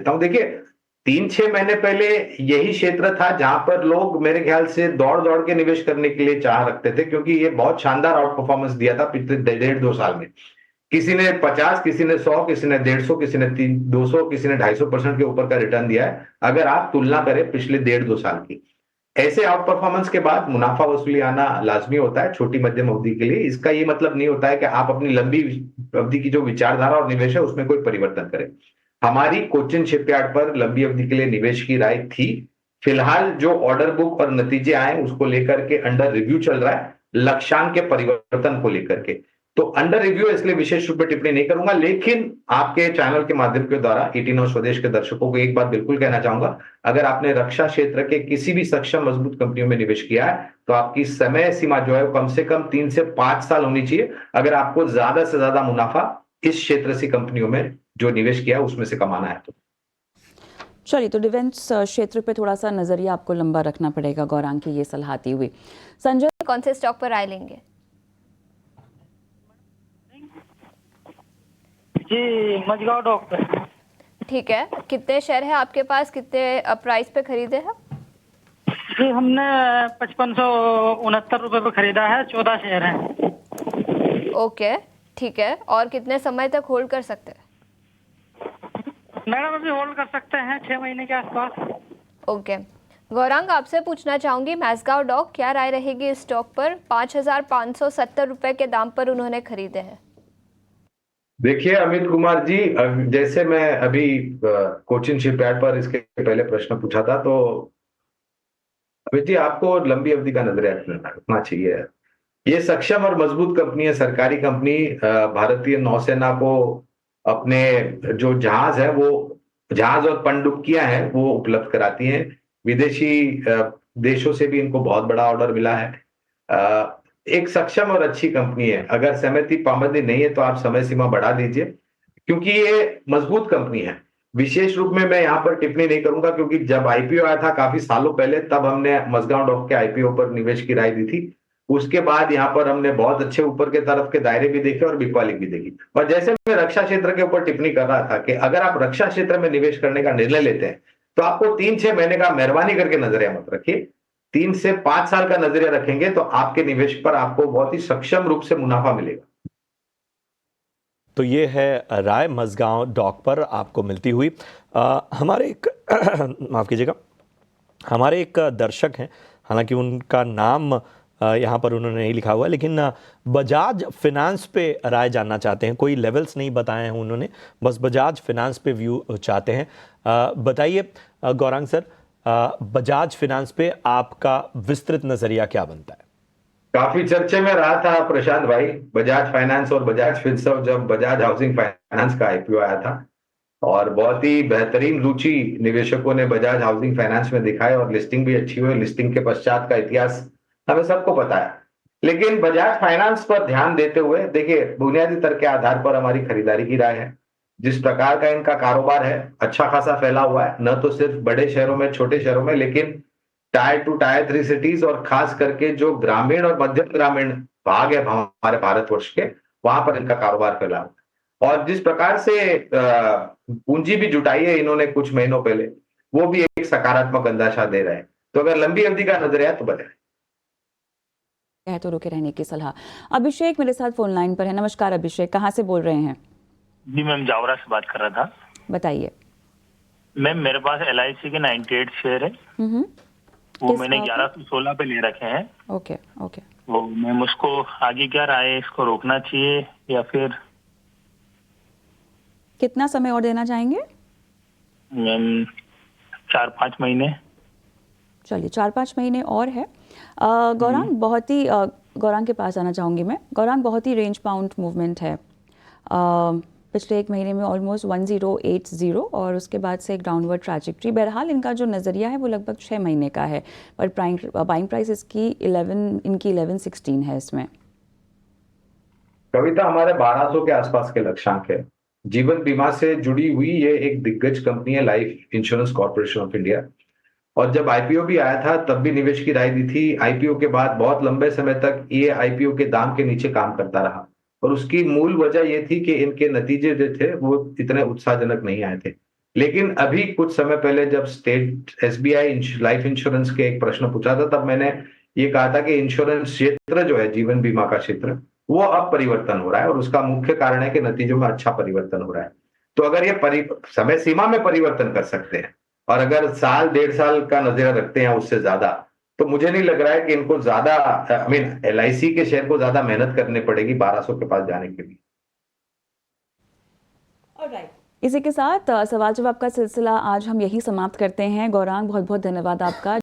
देता हूँ। देखिए 3-6 महीने पहले यही क्षेत्र था जहां पर लोग मेरे ख्याल से दौड़ दौड़ के निवेश करने के लिए चाह रखते थे, क्योंकि ये बहुत शानदार आउट परफॉर्मेंस दिया था पिछले 1.5-2 साल में। किसी ने 50, किसी ने 100, किसी ने 150, किसी ने 200, किसी ने 250% के ऊपर का रिटर्न दिया है, अगर आप तुलना करें पिछले 1.5-2 साल की। ऐसे आउट परफॉर्मेंस के बाद मुनाफा वसूली आना लाजमी होता है छोटी मध्यम अवधि के लिए। इसका ये मतलब नहीं होता है कि आप अपनी लंबी अवधि की जो विचारधारा और निवेश है उसमें कोई परिवर्तन करें। हमारी कोचिन शिपयार्ड पर लंबी अवधि के लिए निवेश की राय थी। फिलहाल जो ऑर्डर बुक और नतीजे आए उसको लेकर के अंडर रिव्यू चल रहा है, लक्ष्यांक के परिवर्तन को लेकर के। तो अंडर रिव्यू इसलिए विशेष रूप में टिप्पणी नहीं करूंगा, लेकिन आपके चैनल के माध्यम के द्वारा 18 और स्वदेश के दर्शकों को एक बात बिल्कुल कहना चाहूंगा, अगर आपने रक्षा क्षेत्र के किसी भी सक्षम मजबूत कंपनियों में निवेश किया है तो आपकी समय सीमा जो है वो कम से कम 3 से 5 साल होनी चाहिए, अगर आपको ज्यादा से ज्यादा मुनाफा इस क्षेत्र से कंपनियों में जो निवेश किया है उसमें से कमाना है। तो चलिए, तो डिफेंस क्षेत्र पे थोड़ा सा नजरिया आपको लंबा रखना पड़ेगा गौरांग की ये सलाह दी हुई। संजय, कौन से स्टॉक पर राय लेंगे? जी मझगांव डॉक पे। ठीक है, कितने शेयर है आपके पास, कितने प्राइस पे खरीदे हैं? जी हमने 5569 रुपए पे खरीदा है, 14 शेयर हैं। ओके ठीक है, और कितने समय तक होल्ड कर सकते हैं? मैडम अभी होल्ड कर सकते हैं 6 महीने के आसपास। ओके गौरांग, आपसे पूछना चाहूंगी मैस्गांव डॉक, क्या राय रहेगी इस स्टॉक पर? 5570 रुपए के दाम पर उन्होंने खरीदे हैं। देखिए अमित कुमार जी, जैसे मैं अभी कोचिन शिपयार्ड पर इसके पहले प्रश्न पूछा था, तो अमित जी आपको लंबी अवधि का नजरिया रखना चाहिए। ये सक्षम और मजबूत कंपनी है, सरकारी कंपनी। भारतीय नौसेना को अपने जो जहाज है वो जहाज और पनडुब्बियां हैं वो उपलब्ध कराती हैं। विदेशी देशों से भी इनको बहुत बड़ा ऑर्डर मिला है। एक सक्षम और अच्छी कंपनी है। अगर सहमति पाबंदी नहीं है तो आप समय सीमा बढ़ा दीजिए, क्योंकि ये मजबूत कंपनी है। विशेष रूप में मैं यहाँ पर टिप्पणी नहीं करूंगा, क्योंकि जब आईपीओ आया था काफी सालों पहले, तब हमने मझगांव डॉक के आईपीओ पर निवेश की राय दी थी। उसके बाद यहाँ पर हमने बहुत अच्छे ऊपर के तरफ के दायरे भी देखे और बिकवाली भी देखी। और जैसे मैं रक्षा क्षेत्र के ऊपर टिप्पणी कर रहा था कि अगर आप रक्षा क्षेत्र में निवेश करने का निर्णय लेते हैं तो आपको 3-6 महीने का मेहरबानी करके नजरिया मत रखिए। 3 से 5 साल का नजरिया रखेंगे तो आपके निवेश पर आपको बहुत ही सक्षम रूप से मुनाफा मिलेगा। तो ये है राय मझगांव डॉक पर आपको मिलती हुई। हमारे एक माफ कीजिएगा, हमारे एक दर्शक हैं, हालांकि उनका नाम यहाँ पर उन्होंने नहीं लिखा हुआ है, लेकिन बजाज फाइनेंस पे राय जानना चाहते हैं। कोई लेवल्स नहीं बताए हैं उन्होंने, बस बजाज फाइनेंस पे व्यू चाहते हैं। बताइए गौरांग सर, बजाज फाइनेंस पे आपका विस्तृत नजरिया क्या बनता है? काफी चर्चे में रहा था प्रशांत भाई, बजाज फाइनेंस और बजाज फिनसर्व, जब बजाज हाउसिंग फाइनेंस का आईपीओ आया था, और बहुत ही बेहतरीन रुचि निवेशकों ने बजाज हाउसिंग फाइनेंस में दिखाई और लिस्टिंग भी अच्छी हुई। लिस्टिंग के पश्चात का इतिहास हमें सबको पता है। लेकिन बजाज फाइनेंस पर ध्यान देते हुए देखिए, बुनियादी तर्क के आधार पर हमारी खरीदारी की राय है। जिस प्रकार का इनका कारोबार है अच्छा खासा फैला हुआ है, न तो सिर्फ बड़े शहरों में, छोटे शहरों में, लेकिन टायर 2 टायर 3 सिटीज और खास करके जो ग्रामीण और मध्यम ग्रामीण भाग है हमारे भारतवर्ष के, वहां पर इनका कारोबार फैला हुआ है। और जिस प्रकार से पूंजी भी जुटाई है इन्होंने कुछ महीनों पहले, वो भी एक सकारात्मक अंदाजा दे रहे हैं। तो अगर लंबी अवधि का नजरिया तो बदले है तो रुके रहने की सलाह। अभिषेक मेरे साथ फोन लाइन पर है। नमस्कार अभिषेक, कहाँ से बोल रहे हैं? जी मैम, जावरा से बात कर रहा था। बताइए मैम, मेरे पास LIC के 98 शेयर है। वो मैंने 1116 पे ले रखे हैं। Okay okay. वो मैम, उसको आगे क्या राय है, इसको रोकना चाहिए या फिर? कितना समय और देना चाहेंगे? मैम 4-5 महीने। चलिए 4-5 महीने और है। गौरांग बहुत ही गौरांग के पास आना चाहूँगी मैं। गौरांग, बहुत ही रेंज बाउंड मूवमेंट है। पिछले एक महीने में ऑलमोस्ट 1080 और उसके बाद से एक डाउनवर्ड ट्रैजेक्टरी। बहरहाल इनका जो नज़रिया है वो लगभग 6 महीने का है, पर बाइंग प्राइस इसकी 1116 है। इसमें कविता हमारे 1200 के आसपास के लक्ष्यांक है। जीवन बीमा से जुड़ी हुई ये एक दिग्गज कंपनी है, life insurance corporation of India. और जब आईपीओ भी आया था तब भी निवेश की राय दी थी। आईपीओ के बाद बहुत लंबे समय तक ये आईपीओ के दाम के नीचे काम करता रहा, और उसकी मूल वजह ये थी कि इनके नतीजे जो थे वो इतने उत्साहजनक नहीं आए थे। लेकिन अभी कुछ समय पहले जब स्टेट एसबीआई लाइफ इंश्योरेंस के एक प्रश्न पूछा था, तब मैंने ये कहा था कि इंश्योरेंस क्षेत्र जो है, जीवन बीमा का क्षेत्र, वो अब परिवर्तन हो रहा है और उसका मुख्य कारण है कि नतीजों में अच्छा परिवर्तन हो रहा है। तो अगर ये समय सीमा में परिवर्तन कर सकते हैं और अगर साल 1.5 साल का नजरिया रखते हैं उससे ज्यादा, तो मुझे नहीं लग रहा है कि इनको ज्यादा LIC के शेयर को ज्यादा मेहनत करनी पड़ेगी 1200 के पास जाने के लिए। इसी के साथ सवाल जवाब का सिलसिला आज हम यही समाप्त करते हैं। गौरांग, बहुत बहुत धन्यवाद आपका।